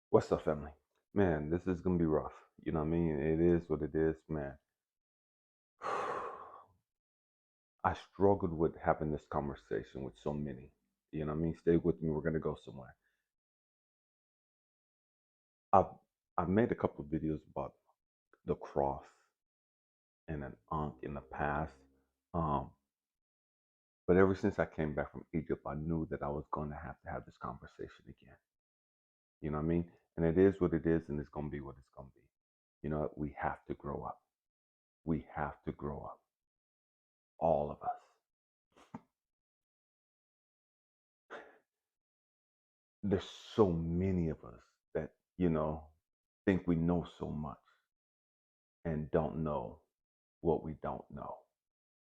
What's up, family? Man, this is gonna be rough. You know what I mean? It is what it is, man. I struggled with having this conversation with so many. You know what I mean? Stay with me. We're gonna go somewhere. I've I've made a couple of videos about the cross and an ankh in the past. Um, but ever since I came back from Egypt, I knew that I was going to have this conversation again. You know what I mean? And it is what it is, and it's gonna be what it's gonna be. You know, we have to grow up. We have to grow up. All of us. There's so many of us that think we know so much and don't know what we don't know.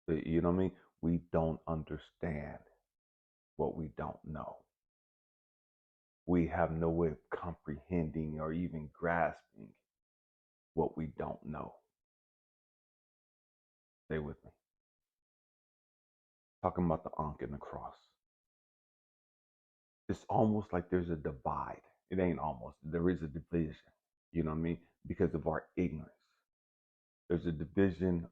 You know what I mean? We don't understand what we don't know. We have no way of comprehending or even grasping what we don't know. Stay with me. Talking about the Ankh and the cross. It's almost like there's a divide. It ain't almost. There is a division. You know what I mean? Because of our ignorance. There's a division.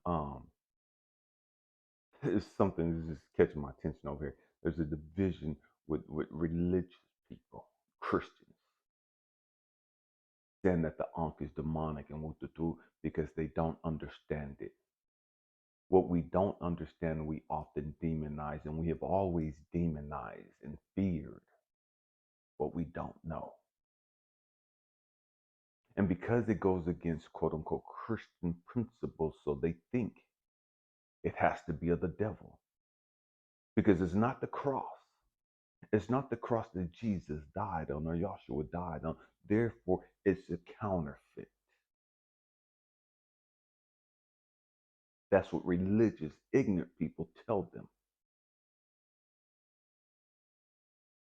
It's something that's just catching my attention over here. There's a division with religious people, Christians, saying that the Ankh is demonic and what to do because they don't understand it. What we don't understand, we often demonize, and we have always demonized and feared what we don't know. And because it goes against quote unquote Christian principles, so they think it has to be of the devil because it's not the cross. It's not the cross that Jesus died on or Yahshua died on. Therefore, it's a counterfeit. That's what religious, ignorant people tell them.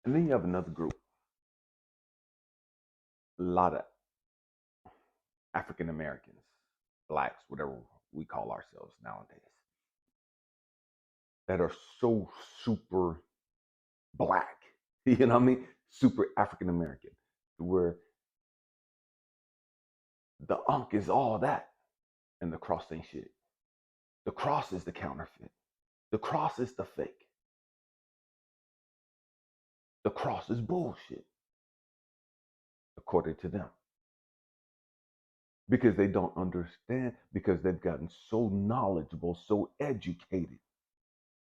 And then you have another group, a lot of African Americans, blacks, whatever we call ourselves nowadays, that are so super black, you know what I mean? Super African American, where the Ankh is all that and the cross ain't shit. The cross is the counterfeit. The cross is the fake. The cross is bullshit, according to them. Because they don't understand, because they've gotten so knowledgeable, so educated,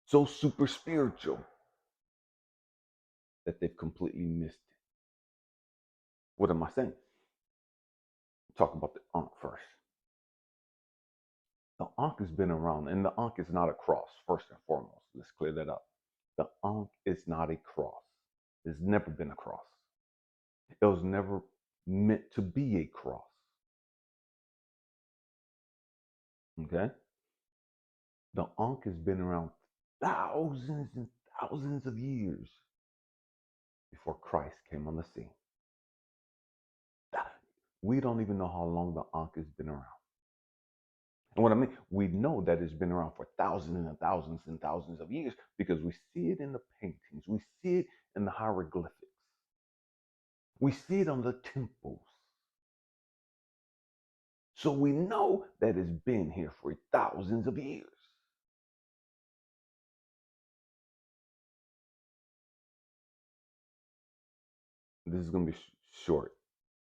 so super spiritual that they've completely missed it. What am I saying? Talk about the Ankh first. The Ankh has been around, and the Ankh is not a cross, first and foremost. Let's clear that up. The Ankh is not a cross. It's never been a cross. It was never meant to be a cross. Okay? The Ankh has been around thousands and thousands of years before Christ came on the scene. We don't even know how long the Ankh has been around. And what I mean, we know that it's been around for thousands and thousands and thousands of years because we see it in the paintings, we see it in the hieroglyphics, we see it on the temples. So we know that it's been here for thousands of years. This is going to be short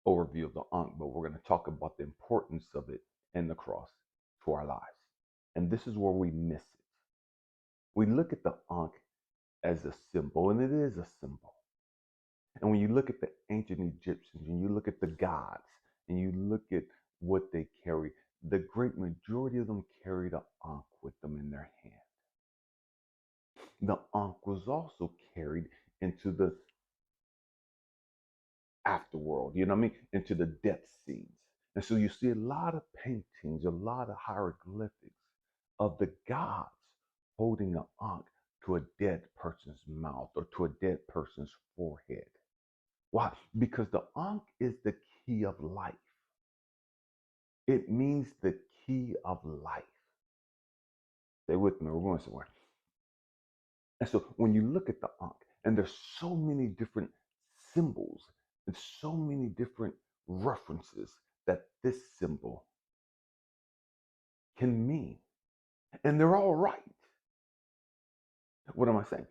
overview of the Ankh, but we're going to talk about the importance of it and the cross to our lives. And this is where we miss it. We look at the Ankh as a symbol, and it is a symbol. And when you look at the ancient Egyptians and you look at the gods and you look at what they carry, the great majority of them carried an Ankh with them in their hand. The Ankh was also carried into the afterworld, you know what I mean? Into the death scenes. And so you see a lot of paintings, a lot of hieroglyphics of the gods holding an Ankh to a dead person's mouth or to a dead person's forehead. Why? Because the Ankh is the key of life. It means the key of life. Stay with me, we're going somewhere. And so when you look at the Ankh, and there's so many different symbols And so many different references that this symbol can mean. And they're all right. What am I saying?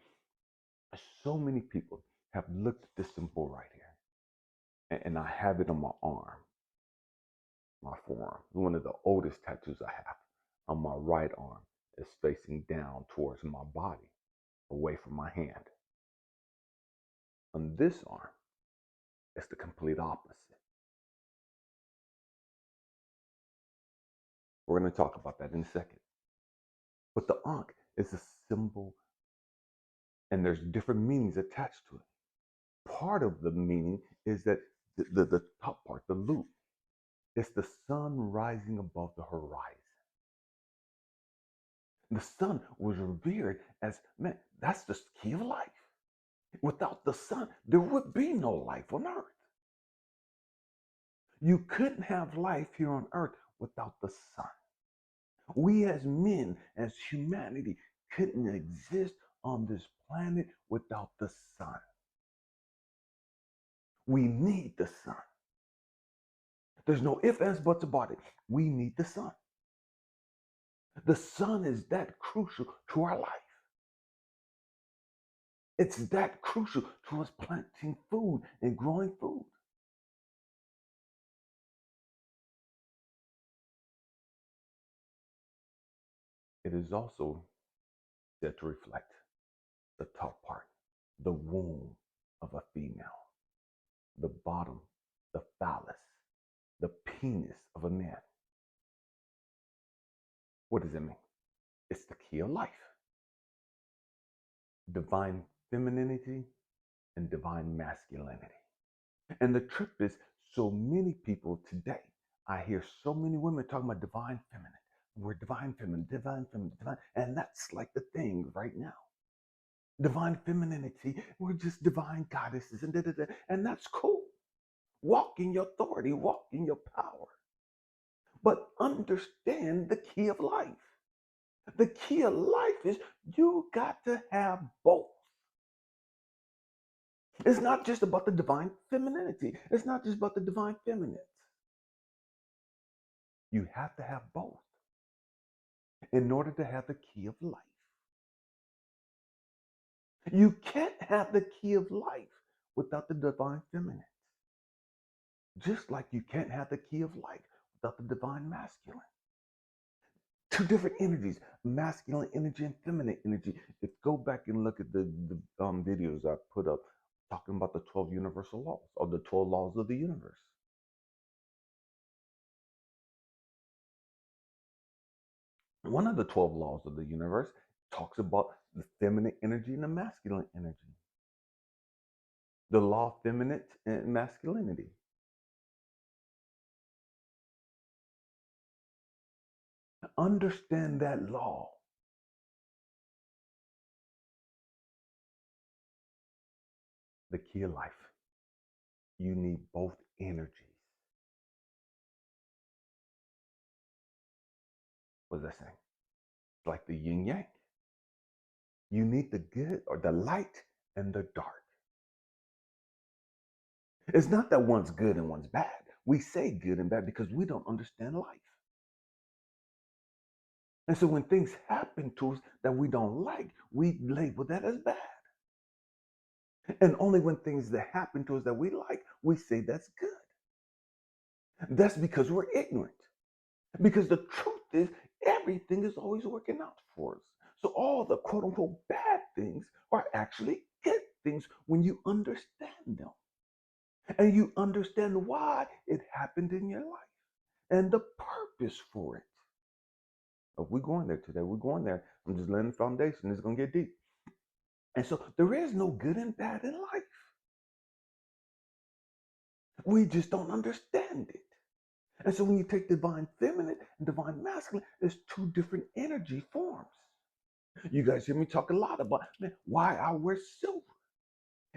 So many people have looked at this symbol right here. And I have it on my arm, my forearm. One of the oldest tattoos I have on my right arm is facing down towards my body, away from my hand. On this arm, it's the complete opposite. We're going to talk about that in a second. But the Ankh is a symbol, and there's different meanings attached to it. Part of the meaning is that the top part, the loop, it's the sun rising above the horizon. The sun was revered as, man, that's the key of life. Without the sun, there would be no life on earth. You couldn't have life here on earth without the sun. We as men, as humanity, couldn't exist on this planet without the sun. We need the sun. There's no ifs, ands, buts about it. We need the sun. The sun is that crucial to our life. It's that crucial to us planting food and growing food. It is also said to reflect the top part, the womb of a female, the bottom, the phallus, the penis of a man. What does it mean? It's the key of life. Divine femininity and divine masculinity. And the trip is, so many people today, I hear so many women talking about divine feminine. We're divine feminine, divine feminine, divine. And that's like the thing right now. Divine femininity, we're just divine goddesses, and da-da-da. And that's cool. Walk in your authority, walk in your power. But understand the key of life. The key of life is you got to have both. It's not just about the divine femininity. It's not just about the divine feminine. You have to have both in order to have the key of life. You can't have the key of life without the divine feminine. Just like you can't have the key of life without the divine masculine. Two different energies, masculine energy and feminine energy. If go back and look at the videos I put up talking about the 12 universal laws, or the 12 laws of the universe. One of the 12 laws of the universe talks about the feminine energy and the masculine energy. The law of feminine and masculinity. Understand that law. The key of life. You need both energies. What does that say? It's like the yin yang. You need the good or the light and the dark. It's not that one's good and one's bad. We say good and bad because we don't understand life. And so when things happen to us that we don't like, we label that as bad. And only when things that happen to us that we like, we say that's good. That's because we're ignorant. Because the truth is, everything is always working out for us. So all the quote unquote bad things are actually good things when you understand them. And you understand why it happened in your life and the purpose for it. If we're going there today, we're going there. I'm just laying the foundation. It's going to get deep. And so there is no good and bad in life. We just don't understand it. And so when you take divine feminine and divine masculine, there's two different energy forms. You guys hear me talk a lot about, man, why I wear silver.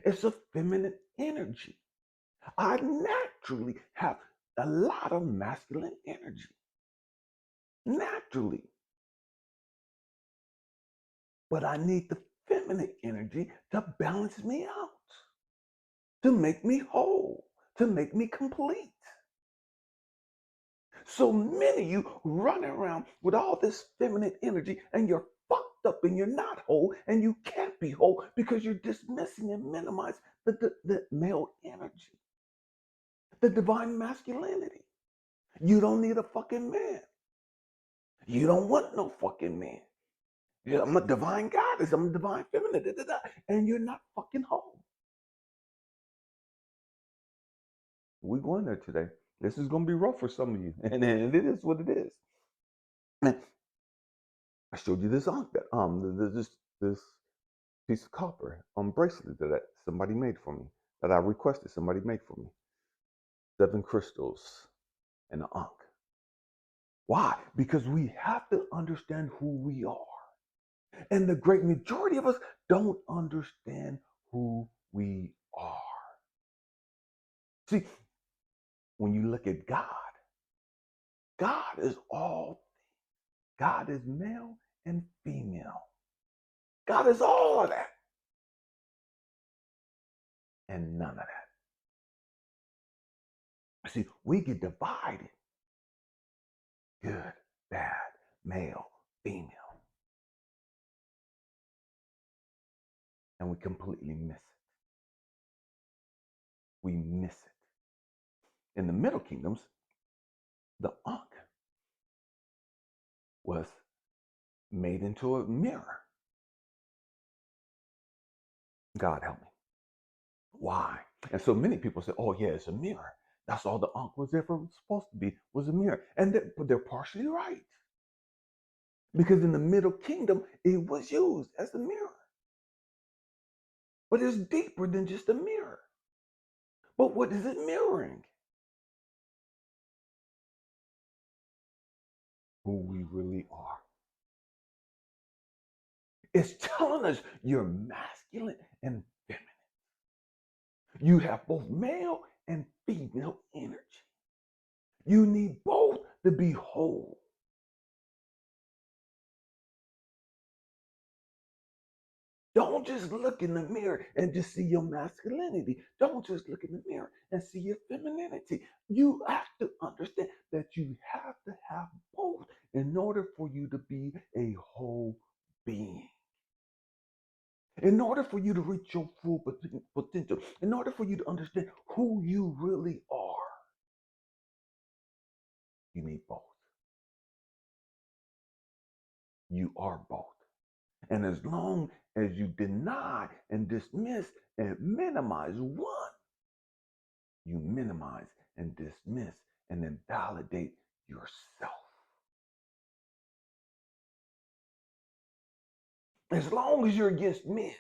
It's a feminine energy. I naturally have a lot of masculine energy. Naturally. But I need the feminine energy to balance me out, to make me whole. to make me complete. So many of you running around with all this feminine energy and you're fucked up and you're not whole and you can't be whole because you're dismissing and minimizing the male energy, the divine masculinity. You don't need a fucking man. You don't want no fucking man. Yeah, I'm a divine goddess. I'm a divine feminine. Da, da, da, and you're not fucking whole. We're going there today. This is going to be rough for some of you. And it is what it is. And I showed you this ankh that this piece of copper bracelet that somebody made for me, that I requested somebody make for me. 7 crystals and an ankh. Why? Because we have to understand who we are. And the great majority of us don't understand who we are. See, when you look at God, God is all. God is male and female. God is all of that. And none of that. See, we get divided. Good, bad, male, female. And we completely miss it. We miss it. In the Middle Kingdoms, the Ankh was made into a mirror. God help me. Why? And so many people say, oh yeah, it's a mirror. That's all the Ankh was ever supposed to be, was a mirror. And they're partially right. Because in the Middle Kingdom, it was used as a mirror. But it's deeper than just a mirror. But what is it mirroring? Who we really are. It's telling us you're masculine and feminine. You have both male and female energy. You need both to be whole. Don't just look in the mirror and just see your masculinity. Don't just look in the mirror and see your femininity. You have to understand that you have to have both in order for you to be a whole being. In order for you to reach your full potential, in order for you to understand who you really are, you need both. You are both. And as long as you deny and dismiss and minimize one, you minimize and dismiss and invalidate yourself. As long as you're against men,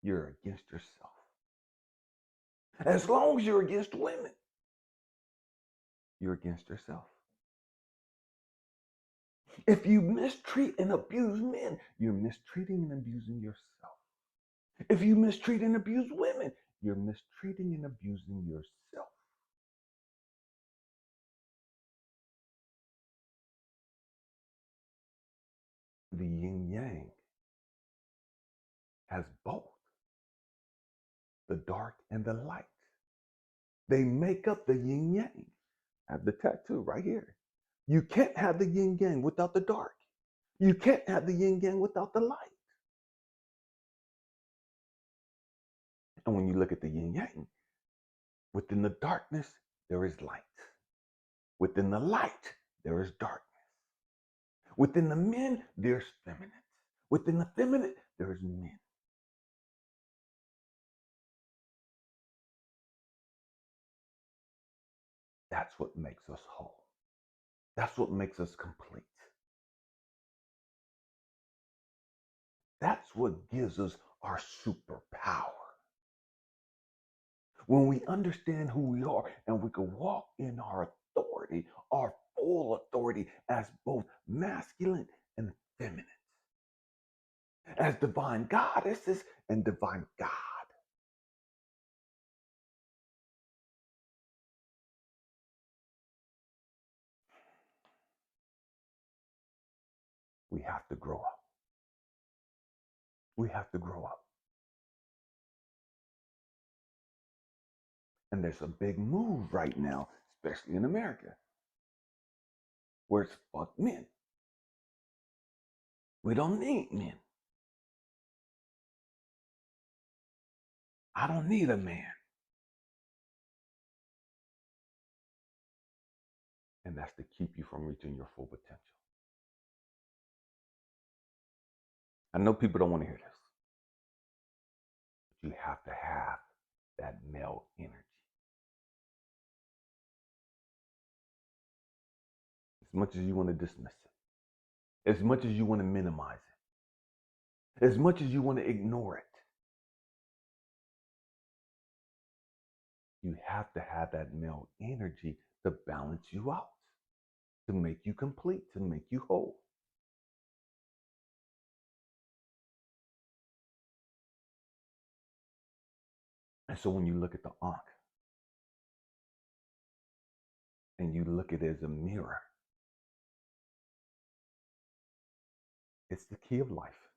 you're against yourself. As long as you're against women, you're against yourself. If you mistreat and abuse men, you're mistreating and abusing yourself. If you mistreat and abuse women, you're mistreating and abusing yourself. The yin yang has both the dark and the light. They make up the yin yang. I have the tattoo right here. You can't have the yin yang without the dark. You can't have the yin yang without the light. And when you look at the yin yang, within the darkness, there is light. Within the light, there is darkness. Within the men, there's feminine. Within the feminine, there's men. That's what makes us whole. That's what makes us complete. That's what gives us our superpower. When we understand who we are and we can walk in our authority, our full authority as both masculine and feminine, as divine goddesses and divine God. We have to grow up. We have to grow up. And there's a big move right now, especially in America, where it's fuck men. We don't need men. I don't need a man. And that's to keep you from reaching your full potential. I know people don't want to hear this. But you have to have that male energy. As much as you want to dismiss it, as much as you want to minimize it, as much as you want to ignore it, you have to have that male energy to balance you out, to make you complete, to make you whole. And so when you look at the Ankh and you look at it as a mirror, it's the key of life.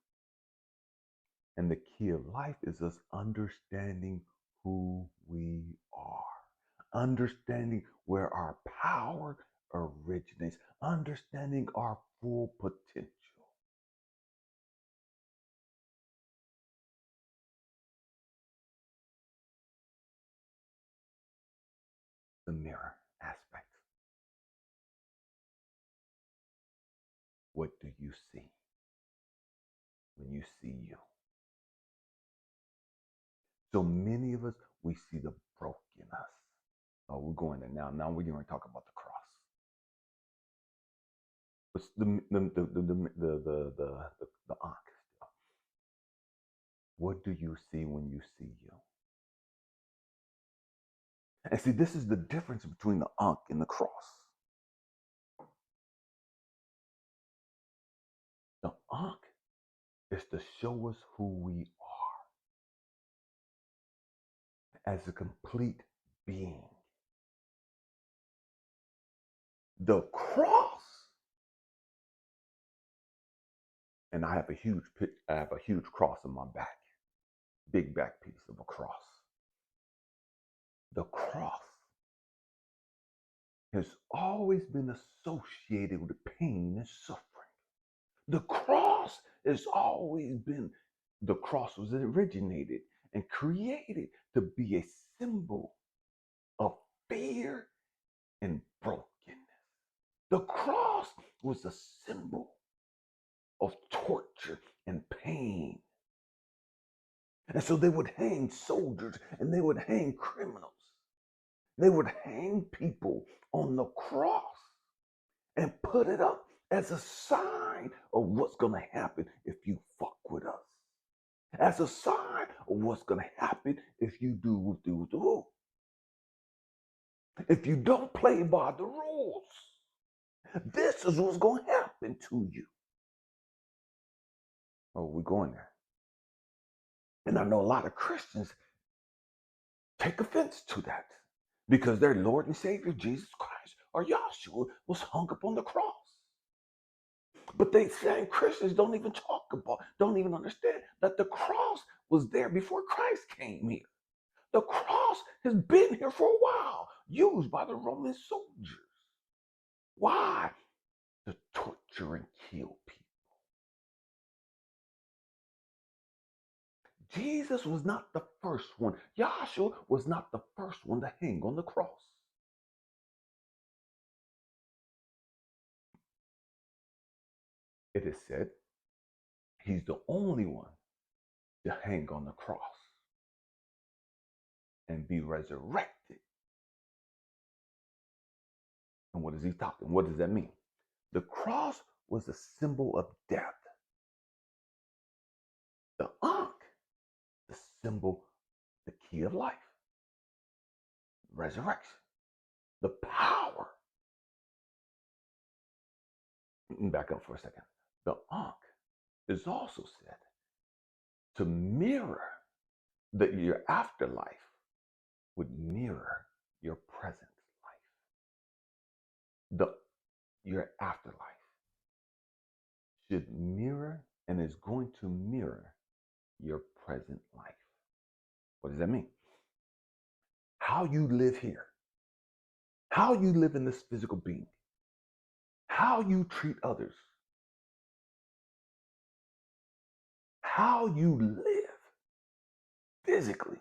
And the key of life is us understanding who we are, understanding where our power originates, understanding our full potential. The mirror aspect. What do you see when you see you? So many of us, we see the broke in us. Oh, we're going there now. Now we're going to talk about the cross. What's the Ankh? What do you see when you see you? And see, this is the difference between the Ankh and the cross. The Ankh is to show us who we are as a complete being. The cross, and I have a huge cross on my back, big back piece of a cross. The cross has always been associated with pain and suffering. The cross has always been, the cross was originated and created to be a symbol of fear and brokenness. The cross was a symbol of torture and pain. And so they would hang soldiers and they would hang criminals. They would hang people on the cross and put it up as a sign of what's going to happen if you fuck with us. As a sign of what's going to happen if you do. If you don't play by the rules, this is what's going to happen to you. Oh, we're going there. And I know a lot of Christians take offense to that because their Lord and Savior, Jesus Christ, or Yahshua, was hung up on the cross. But they same Christians don't even understand that the cross was there before Christ came here. The cross has been here for a while, used by the Roman soldiers. Why? To torture and kill people. Jesus was not the first one. Yahshua was not the first one to hang on the cross. It is said he's the only one to hang on the cross and be resurrected. And what is he talking? What does that mean? The cross was a symbol of death. The Ankh, the symbol, the key of life, resurrection, the power. Back up for a second. The Ankh is also said to mirror that your afterlife would mirror your present life. Your afterlife should mirror and is going to mirror your present life. What does that mean? how you live here, how you live in this physical being, how you treat others, how you live physically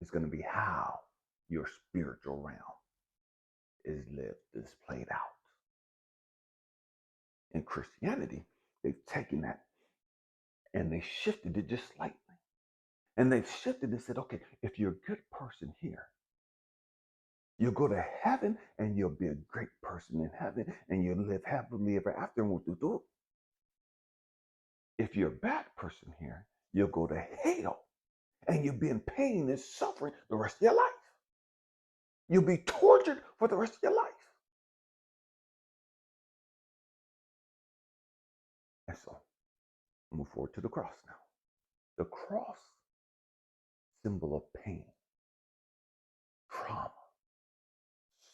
is going to be how your spiritual realm is lived, is played out. In Christianity, they've taken that and they shifted it just slightly. And they've shifted and said, okay, if you're a good person here, you'll go to heaven and you'll be a great person in heaven and you'll live happily ever after. And if you're a bad person here, you'll go to hell and you'll be in pain and suffering the rest of your life. You'll be tortured for the rest of your life. And so, move forward to the cross now. The cross, symbol of pain, trauma,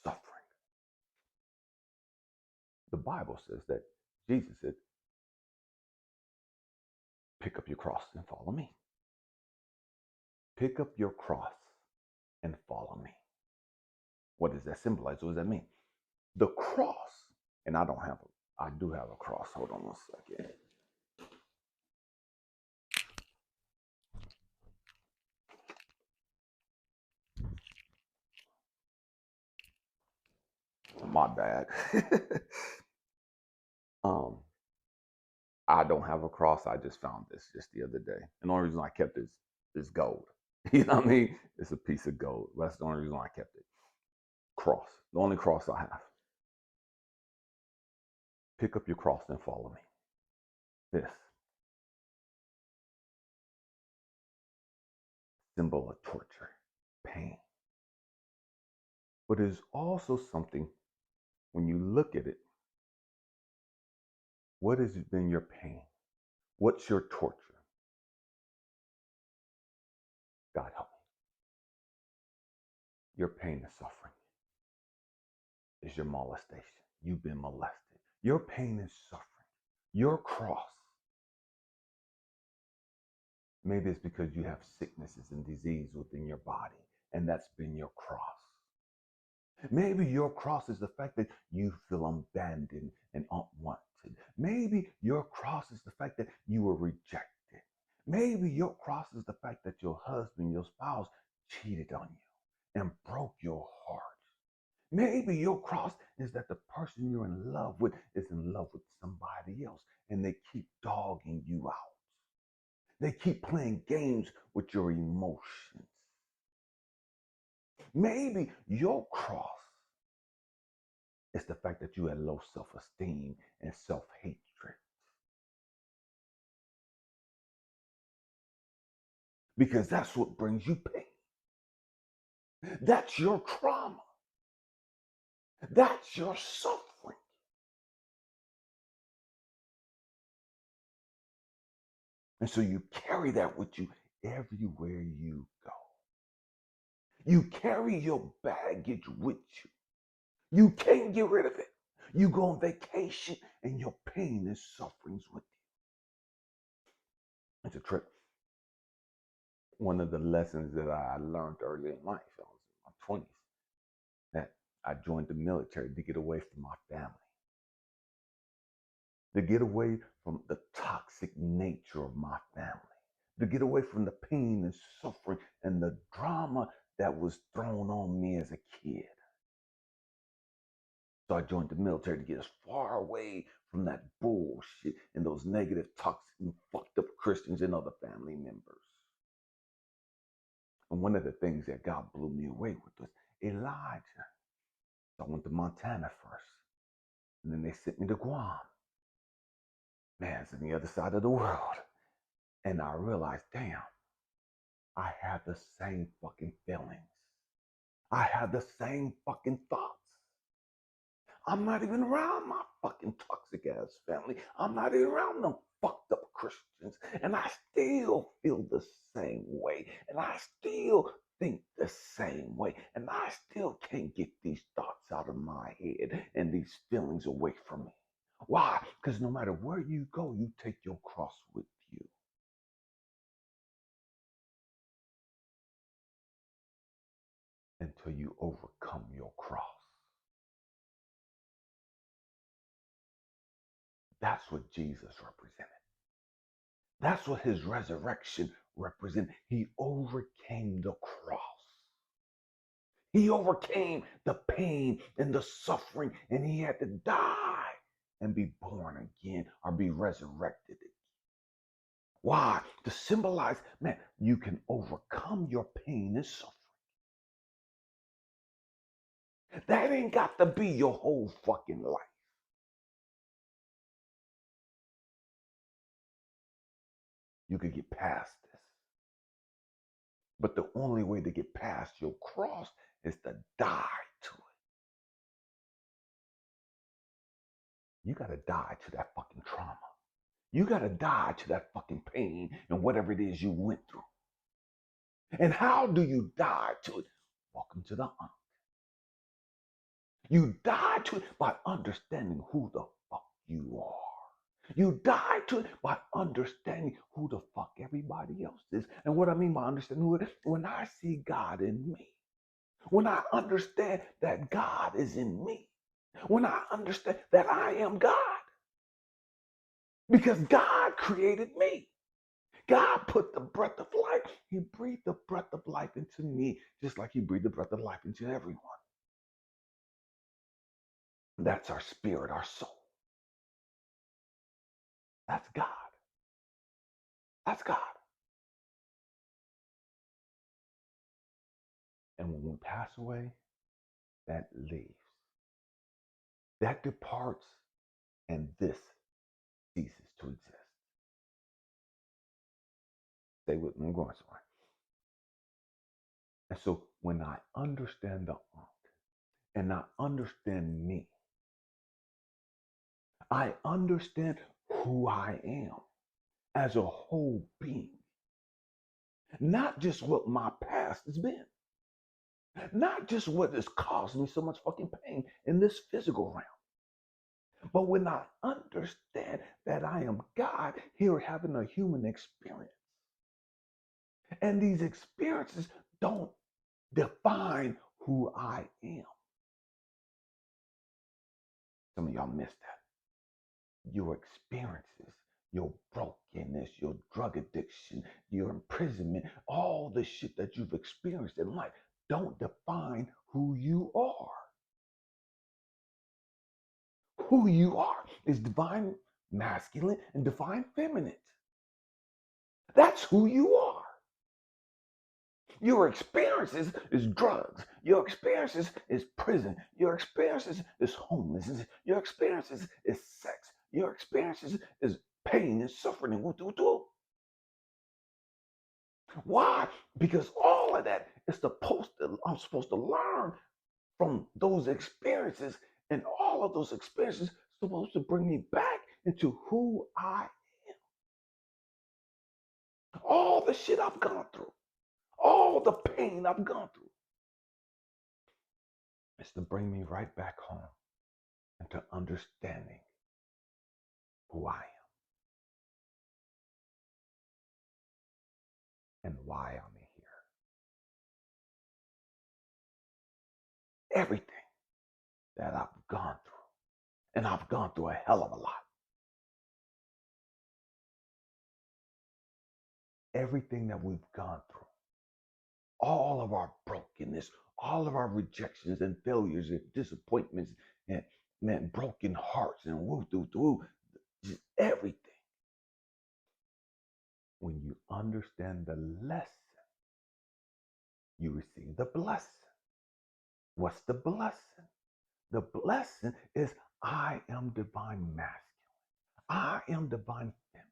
suffering. The Bible says that Jesus said, pick up your cross and follow me. Pick up your cross and follow me. What does that symbolize? What does that mean? The cross, and I do have a cross. Hold on one second. My bad. I don't have a cross. I just found this just the other day. And the only reason I kept it is gold. You know what I mean? It's a piece of gold. That's the only reason I kept it. Cross. The only cross I have. Pick up your cross and follow me. This symbol of torture, pain. But it is also something, when you look at it, what has been your pain? What's your torture? God help me. Your pain and suffering is your molestation. You've been molested. Your pain and suffering, your cross. Maybe it's because you have sicknesses and disease within your body, and that's been your cross. Maybe your cross is the fact that you feel abandoned and unwanted. Maybe your cross is the fact that you were rejected. Maybe your cross is the fact that your husband, your spouse, cheated on you and broke your heart. Maybe your cross is that the person you're in love with is in love with somebody else and they keep dogging you out. They keep playing games with your emotions. Maybe your cross is the fact that you had low self-esteem and self-hatred. Because that's what brings you pain. That's your trauma. That's your suffering. And so you carry that with you everywhere you go. You carry your baggage with you. You can't get rid of it. You go on vacation and your pain and sufferings with you. It's a trip. One of the lessons that I learned early in life, I was in my 20s, that I joined the military to get away from my family, to get away from the toxic nature of my family, to get away from the pain and suffering and the drama that was thrown on me as a kid. So I joined the military to get as far away from that bullshit and those negative, toxic, and fucked up Christians and other family members. And one of the things that God blew me away with was Elijah. So I went to Montana first, and then they sent me to Guam. Man, it's on the other side of the world. And I realized, damn, I had the same fucking feelings. I had the same fucking thoughts. I'm not even around my fucking toxic ass family. I'm not even around them fucked up Christians. And I still feel the same way. And I still think the same way. And I still can't get these thoughts out of my head and these feelings away from me. Why? Because no matter where you go, you take your cross with you. till you overcome your cross. That's what Jesus represented. That's what his resurrection represented. He overcame the cross. He overcame the pain and the suffering, and he had to die and be born again or be resurrected. Why? To symbolize, man, you can overcome your pain and suffering. That ain't got to be your whole fucking life. You could get past this. But the only way to get past your cross is to die to it. You got to die to that fucking trauma. You got to die to that fucking pain and whatever it is you went through. And how do you die to it? Welcome to the Ankh. You die to it by understanding who the fuck you are. You die to it by understanding who the fuck everybody else is. And what I mean by understanding who it is, when I see God in me, when I understand that God is in me, when I understand that I am God, because God created me. God put the breath of life. He breathed the breath of life into me, just like he breathed the breath of life into everyone. That's our spirit, our soul. That's God. That's God. And when we pass away, that leaves. That departs, and this ceases to exist. Stay with me, I'm going somewhere. And so when I understand the Ankh and I understand me, I understand who I am as a whole being. Not just what my past has been. Not just what has caused me so much fucking pain in this physical realm. But when I understand that I am God here having a human experience, and these experiences don't define who I am. Some of y'all missed that. Your experiences, your brokenness, your drug addiction, your imprisonment, all the shit that you've experienced in life don't define who you are. Who you are is divine masculine and divine feminine. That's who you are. Your experiences is drugs. Your experiences is prison. Your experiences is homelessness. Your experiences is sex. Your experiences is pain and suffering and woo. Why? Because all of that is I'm supposed to learn from those experiences, and all of those experiences are supposed to bring me back into who I am. All the shit I've gone through, all the pain I've gone through, is to bring me right back home into understanding who I am and why I'm here. Everything that I've gone through, and I've gone through a hell of a lot. Everything that we've gone through, all of our brokenness, all of our rejections and failures and disappointments and broken hearts and just everything. When you understand the lesson, you receive the blessing. What's the blessing? The blessing is I am divine masculine. I am divine feminine.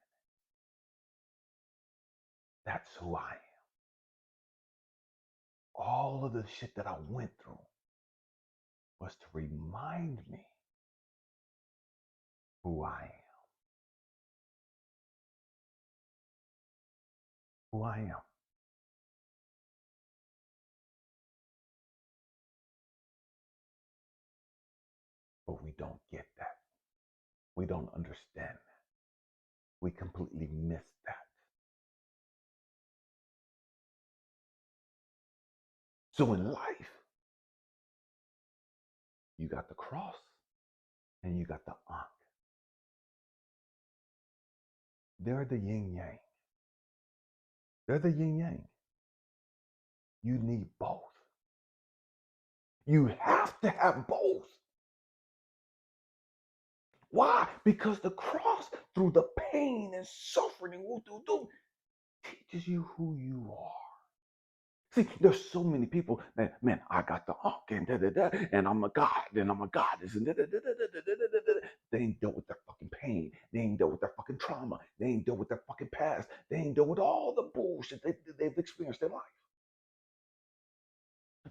That's who I am. All of the shit that I went through was to remind me who I am. Who I am. But we don't get that. We don't understand that. We completely miss that. So in life, You got the cross and you got the Ankh. They're the yin yang. They're the yin yang. You need both. You have to have both. Why? Because the cross, through the pain and suffering, teaches you who you are. See, there's so many people that, man, I got the Ankh and and I'm a god, and I'm a goddess, and they ain't dealt with their fucking pain. They ain't dealt with their fucking trauma. They ain't dealt with their fucking past. They ain't dealt with all the bullshit they've experienced in life.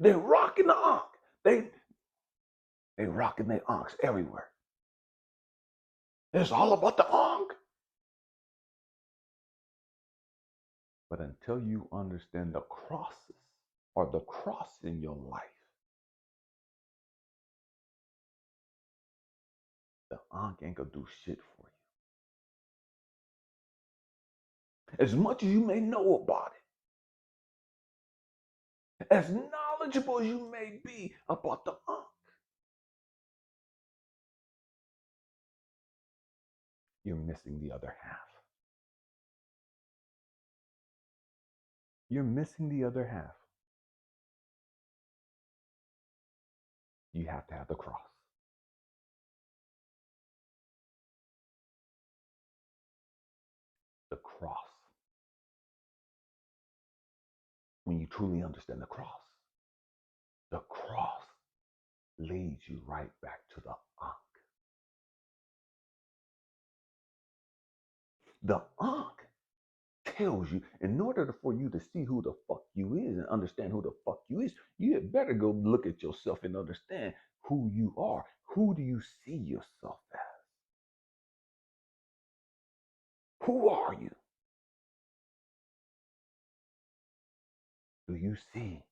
They're rocking the Ankh. They rocking their Ankhs everywhere. It's all about the Ankh. But until you understand the crosses or the cross in your life, the Ankh ain't gonna do shit for you. As much as you may know about it, as knowledgeable as you may be about the Ankh, you're missing the other half. You're missing the other half. You have to have the cross. The cross. When you truly understand the cross leads you right back to the Ankh. The Ankh tells you, in order for you to see who the fuck you is and understand who the fuck you is, you had better go look at yourself and understand who you are. Who do you see yourself as? Who are you? Do you see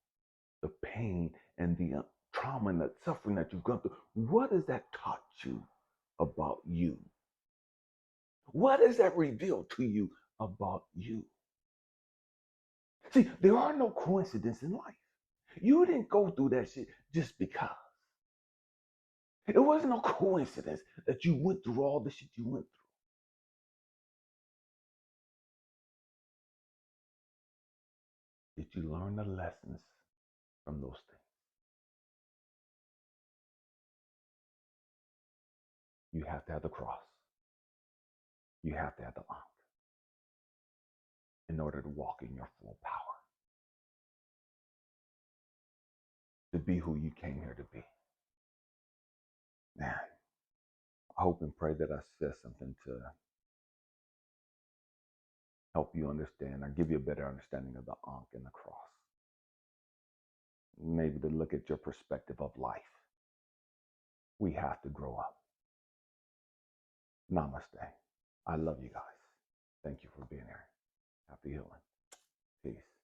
the pain and the trauma and the suffering that you've gone through? What has that taught you about you? What has that revealed to you about you? See, there are no coincidences in life. You didn't go through that shit just because. It wasn't no coincidence that you went through all the shit you went through. Did you learn the lessons from those things? You have to have the cross. You have to have the Ankh in order to walk in your full power. To be who you came here to be. Man, I hope and pray that I said something to help you understand or give you a better understanding of the Ankh and the cross. Maybe to look at your perspective of life. We have to grow up. Namaste. I love you guys. Thank you for being here. Happy healing. Peace.